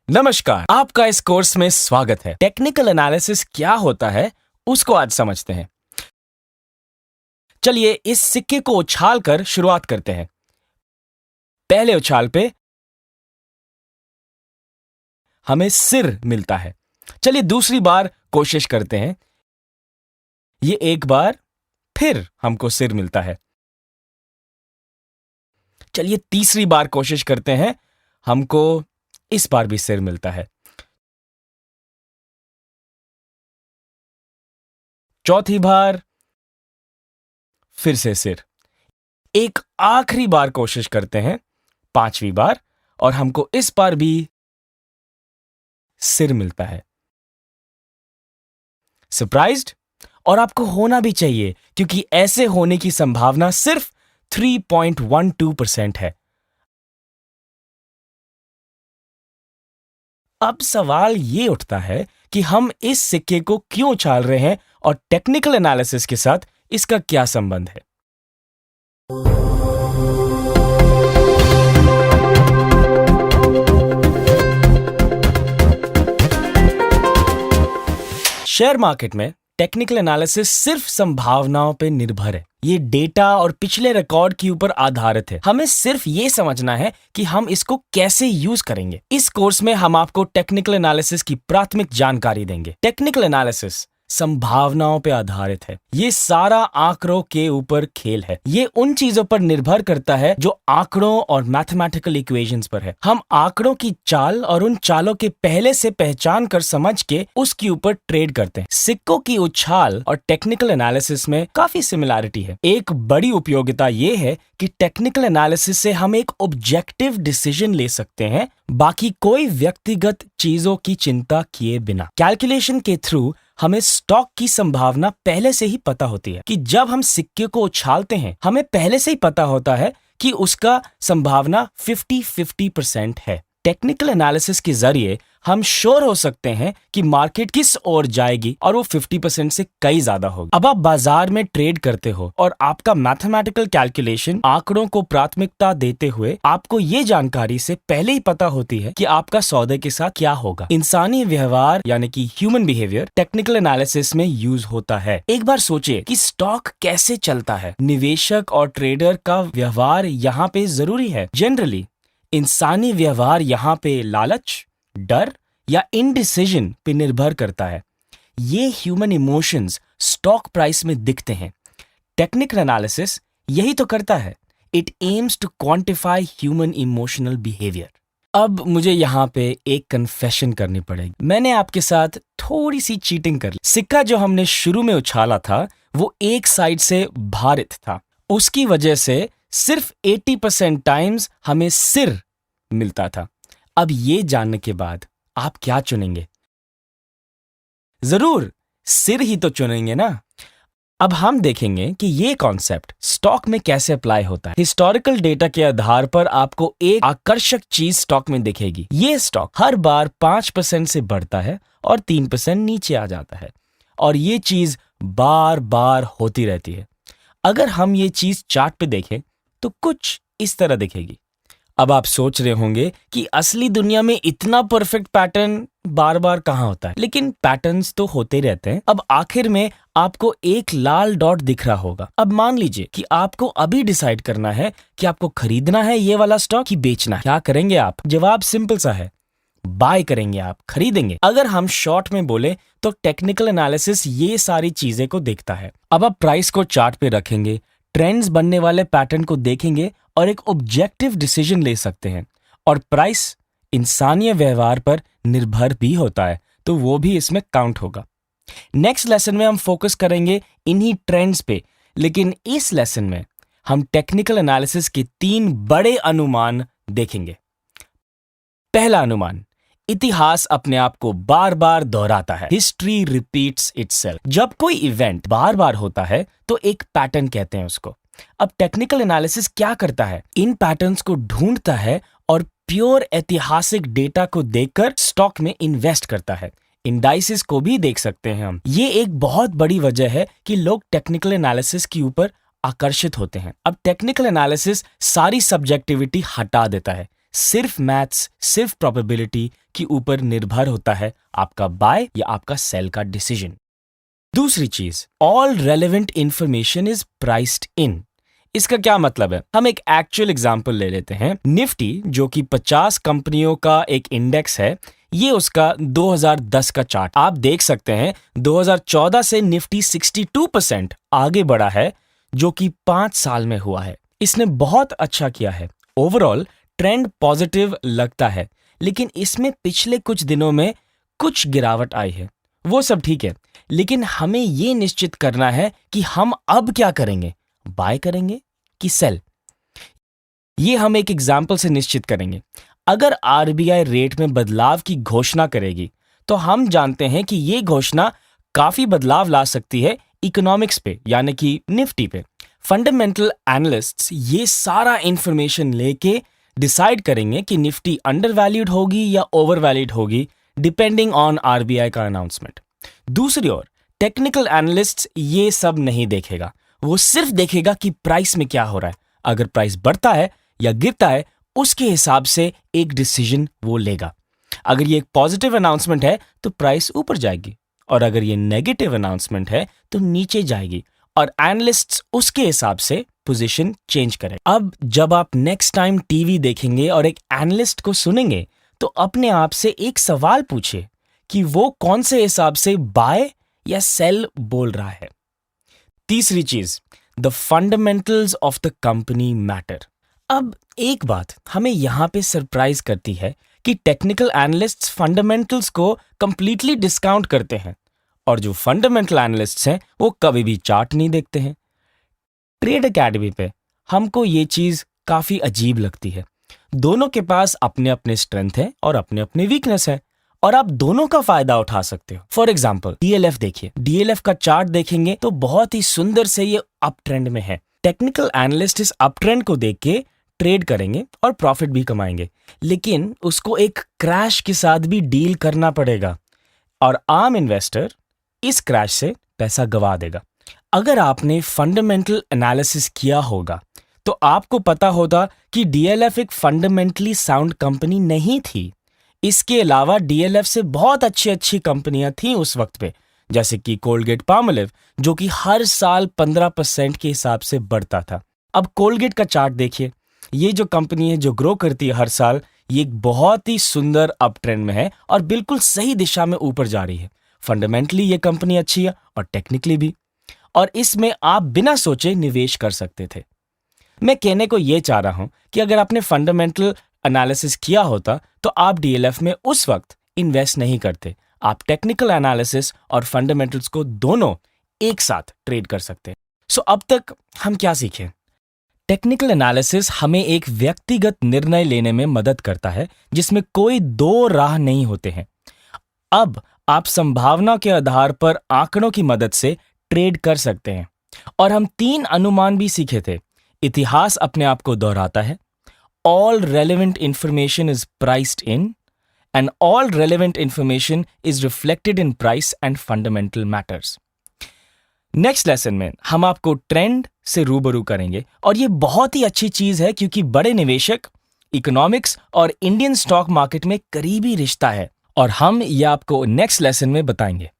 नमस्कार, आपका इस कोर्स में स्वागत है। टेक्निकल एनालिसिस क्या होता है उसको आज समझते हैं। चलिए इस सिक्के को उछाल कर शुरुआत करते हैं। पहले उछाल पे हमें सिर मिलता है। चलिए दूसरी बार कोशिश करते हैं। ये एक बार फिर हमको सिर मिलता है। चलिए तीसरी बार कोशिश करते हैं। हमको इस बार भी सिर मिलता है। चौथी बार फिर से सिर। एक आखिरी बार कोशिश करते हैं, पांचवी बार, और हमको इस बार भी सिर मिलता है। सरप्राइज्ड? और आपको होना भी चाहिए, क्योंकि ऐसे होने की संभावना सिर्फ 3.12% है। अब सवाल ये उठता है कि हम इस सिक्के को क्यों उछाल रहे हैं और टेक्निकल एनालिसिस के साथ इसका क्या संबंध है। शेयर मार्केट में टेक्निकल एनालिसिस सिर्फ संभावनाओं पर निर्भर है। ये डेटा और पिछले रिकॉर्ड के ऊपर आधारित है। हमें सिर्फ ये समझना है कि हम इसको कैसे यूज करेंगे। इस कोर्स में हम आपको टेक्निकल एनालिसिस की प्राथमिक जानकारी देंगे। टेक्निकल एनालिसिस संभावनाओं पे आधारित है। ये सारा आंकड़ों के ऊपर खेल है। ये उन चीजों पर निर्भर करता है जो आंकड़ों और मैथमेटिकल इक्वेशंस पर है। हम आंकड़ों की चाल और उन चालों के पहले से पहचान कर समझ के उसके ऊपर ट्रेड करते हैं। सिक्कों की उछाल और टेक्निकल एनालिसिस में काफी सिमिलैरिटी है। एक बड़ी उपयोगिता ये है कि टेक्निकल एनालिसिस से हम एक ऑब्जेक्टिव डिसीजन ले सकते हैं, बाकी कोई व्यक्तिगत चीजों की चिंता किए बिना। कैलकुलेशन के थ्रू हमें स्टॉक की संभावना पहले से ही पता होती है कि जब हम सिक्के को उछालते हैं, हमें पहले से ही पता होता है कि उसका संभावना 50-50% है। टेक्निकल एनालिसिस के जरिए हम श्योर हो सकते हैं कि मार्केट किस ओर जाएगी और वो 50% से कई ज्यादा होगी। अब आप बाजार में ट्रेड करते हो और आपका मैथमेटिकल कैलकुलेशन आंकड़ों को प्राथमिकता देते हुए आपको ये जानकारी से पहले ही पता होती है कि आपका सौदे के साथ क्या होगा। इंसानी व्यवहार यानी कि ह्यूमन बिहेवियर टेक्निकल एनालिसिस में यूज होता है। एक बार सोचिए कि स्टॉक कैसे चलता है। निवेशक और ट्रेडर का व्यवहार यहाँ पे जरूरी है। जनरली इंसानी व्यवहार यहाँ पे लालच, डर या इनडिसीजन पे निर्भर करता है। ये ह्यूमन इमोशंस स्टॉक प्राइस में दिखते हैं। टेक्निकल एनालिसिस यही तो करता है। It aims to quantify human emotional behaviour. अब मुझे यहाँ पे एक कन्फेशन करनी पड़ेगी। मैंने आपके साथ थोड़ी सी चीटिंग कर ली। सिक्का जो हमने शुरू में उछाला था वो एक साइड से भारित था। उसकी वजह से सिर्फ 80% टाइम्स हमें सिर मिलता था। अब ये जानने के बाद आप क्या चुनेंगे? जरूर सिर ही तो चुनेंगे ना। अब हम देखेंगे कि ये कॉन्सेप्ट स्टॉक में कैसे अप्लाई होता है। हिस्टोरिकल डेटा के आधार पर आपको एक आकर्षक चीज स्टॉक में दिखेगी। ये स्टॉक हर बार 5% से बढ़ता है और 3% नीचे आ जाता है, और ये चीज बार बार होती रहती है। अगर हम ये चीज चार्ट पे देखें तो कुछ इस तरह दिखेगी। अब आप सोच रहे होंगे कि असली दुनिया में इतना परफेक्ट पैटर्न बार बार कहाँ होता है, लेकिन पैटर्न्स तो होते रहते हैं। अब आखिर में आपको एक लाल डॉट दिख रहा होगा। अब मान लीजिए कि आपको अभी डिसाइड करना है कि आपको खरीदना है ये वाला स्टॉक कि बेचना है। क्या करेंगे आप? जवाब सिंपल सा है, बाय करेंगे, आप खरीदेंगे। अगर हम शॉर्ट में बोले तो टेक्निकल एनालिसिस ये सारी चीजें को देखता है। अब आप प्राइस को चार्ट पे रखेंगे, ट्रेंड्स बनने वाले पैटर्न को देखेंगे और एक ऑब्जेक्टिव डिसीजन ले सकते हैं। और प्राइस इंसानी व्यवहार पर निर्भर भी होता है, तो वो भी इसमें काउंट होगा। नेक्स्ट लेसन में हम फोकस करेंगे इन्हीं ट्रेंड्स पे, लेकिन इस लेसन में हम टेक्निकल एनालिसिस के 3 बड़े अनुमान देखेंगे। पहला अनुमान, इतिहास अपने आप को बार बार दोहराता है। History repeats itself. जब कोई इवेंट बार बार होता है तो एक पैटर्न कहते हैं उसको। अब टेक्निकल एनालिसिस क्या करता है? इन पैटर्न्स को ढूंढता है और प्योर ऐतिहासिक डेटा को देखकर स्टॉक में इन्वेस्ट करता है। इंडाइसेस को भी देख सकते हैं हम। ये एक बहुत बड़ी वजह है कि लोग टेक्निकल एनालिसिस के ऊपर आकर्षित होते हैं। अब टेक्निकल एनालिसिस सारी सब्जेक्टिविटी हटा देता है। सिर्फ मैथ्स, सिर्फ प्रोबेबिलिटी के ऊपर निर्भर होता है आपका बाय या आपका सेल का डिसीजन। दूसरी चीज, all relevant information is priced इन। इसका क्या मतलब है? हम एक एक्चुअल एग्जांपल ले लेते हैं। निफ्टी जो कि 50 कंपनियों का एक इंडेक्स है, ये उसका 2010 का चार्ट आप देख सकते हैं। 2014 से निफ्टी 62% आगे बढ़ा है, जो कि 5 साल में हुआ है। इसने बहुत अच्छा किया है। ओवरऑल ट्रेंड पॉजिटिव लगता है, लेकिन इसमें पिछले कुछ दिनों में कुछ गिरावट आई है। वो सब ठीक है, लेकिन हमें ये निश्चित करना है कि हम अब क्या करेंगे, बाय करेंगे कि सेल। ये हम एक एग्जाम्पल से निश्चित करेंगे। अगर आरबीआई रेट में बदलाव की घोषणा करेगी, तो हम जानते हैं कि ये घोषणा काफी बदलाव ला सकती है इकोनॉमिक्स पे, यानी कि निफ्टी पे। फंडामेंटल एनालिस्ट्स ये सारा इंफॉर्मेशन लेके डिसाइड करेंगे कि निफ्टी अंडर वैल्यूड होगी या ओवर वैल्यूड होगी, डिपेंडिंग ऑन आरबीआई का अनाउंसमेंट। दूसरी ओर टेक्निकल एनालिस्ट्स ये सब नहीं देखेगा, वो सिर्फ देखेगा कि प्राइस में क्या हो रहा है। अगर प्राइस बढ़ता है या गिरता है, उसके हिसाब से एक डिसीजन वो लेगा। अगर ये एक पॉजिटिव अनाउंसमेंट है तो प्राइस ऊपर जाएगी, और अगर ये नेगेटिव अनाउंसमेंट है तो नीचे जाएगी, और एनालिस्ट्स उसके हिसाब से पोजीशन चेंज करें। अब जब आप नेक्स्ट टाइम टीवी देखेंगे और एक एनालिस्ट को सुनेंगे, तो अपने आप से एक सवाल पूछिए कि वो कौन से हिसाब से बाय या सेल बोल रहा है। तीसरी चीज, the fundamentals of the company matter. अब एक बात हमें यहां पे सरप्राइज करती है कि टेक्निकल एनालिस्ट्स फंडामेंटल्स को कंप्लीटली डिस्काउंट करते हैं, और जो फंडामेंटल एनालिस्ट्स हैं वो कभी भी चार्ट नहीं देखते हैं। ट्रेड एकेडमी पे हमको ये चीज काफी अजीब लगती है। दोनों के पास अपने अपने स्ट्रेंथ है और अपने अपने वीकनेस है, और आप दोनों का फायदा उठा सकते हो। फॉर एग्जाम्पल डीएलएफ देखिए, डीएलएफ का चार्ट देखेंगे तो बहुत ही सुंदर से ये अप ट्रेंड में है। टेक्निकल एनालिस्ट इस अप ट्रेंड को देख के ट्रेड करेंगे और प्रॉफिट भी कमाएंगे, लेकिन उसको एक क्रैश के साथ भी डील करना पड़ेगा, और आम इन्वेस्टर इस क्रैश से पैसा गवा देगा। अगर आपने फंडामेंटल एनालिसिस किया होगा तो आपको पता होता कि डीएलएफ एक फंडामेंटली साउंड कंपनी नहीं थी। इसके अलावा डीएलएफ से बहुत अच्छी अच्छी कंपनियां थीं उस वक्त पे, जैसे कि कोलगेट पामोलिव, जो कि हर साल 15% के हिसाब से बढ़ता था। अब कोलगेट का चार्ट देखिए, ये जो कंपनी है जो ग्रो करती है हर साल, ये एक बहुत ही सुंदर अप ट्रेंड में है और बिल्कुल सही दिशा में ऊपर जा रही है। फंडामेंटली ये कंपनी अच्छी है और टेक्निकली भी, और इसमें आप बिना सोचे निवेश कर सकते थे। मैं कहने को ये चाह रहा हूं कि अगर आपने फंडामेंटल एनालिसिस किया होता तो आप डीएलएफ में उस वक्त इन्वेस्ट नहीं करते। आप टेक्निकल एनालिसिस और फंडामेंटल्स को दोनों एक साथ ट्रेड कर सकते हैं। सो अब तक हम क्या सीखे? टेक्निकल एनालिसिस हमें एक व्यक्तिगत निर्णय लेने में मदद करता है जिसमें कोई दो राह नहीं होते हैं। अब आप संभावना के आधार पर आंकड़ों की मदद से ट्रेड कर सकते हैं। और हम 3 अनुमान भी सीखे थे। इतिहास अपने आप को दोहराता है, all relevant information is priced in, and all relevant information is reflected in price and fundamental matters. Next lesson में हम आपको ट्रेंड से रूबरू करेंगे, और ये बहुत ही अच्छी चीज है क्योंकि बड़े निवेशक, इकोनॉमिक्स और इंडियन स्टॉक मार्केट में करीबी रिश्ता है, और हम ये आपको नेक्स्ट लेसन में बताएंगे।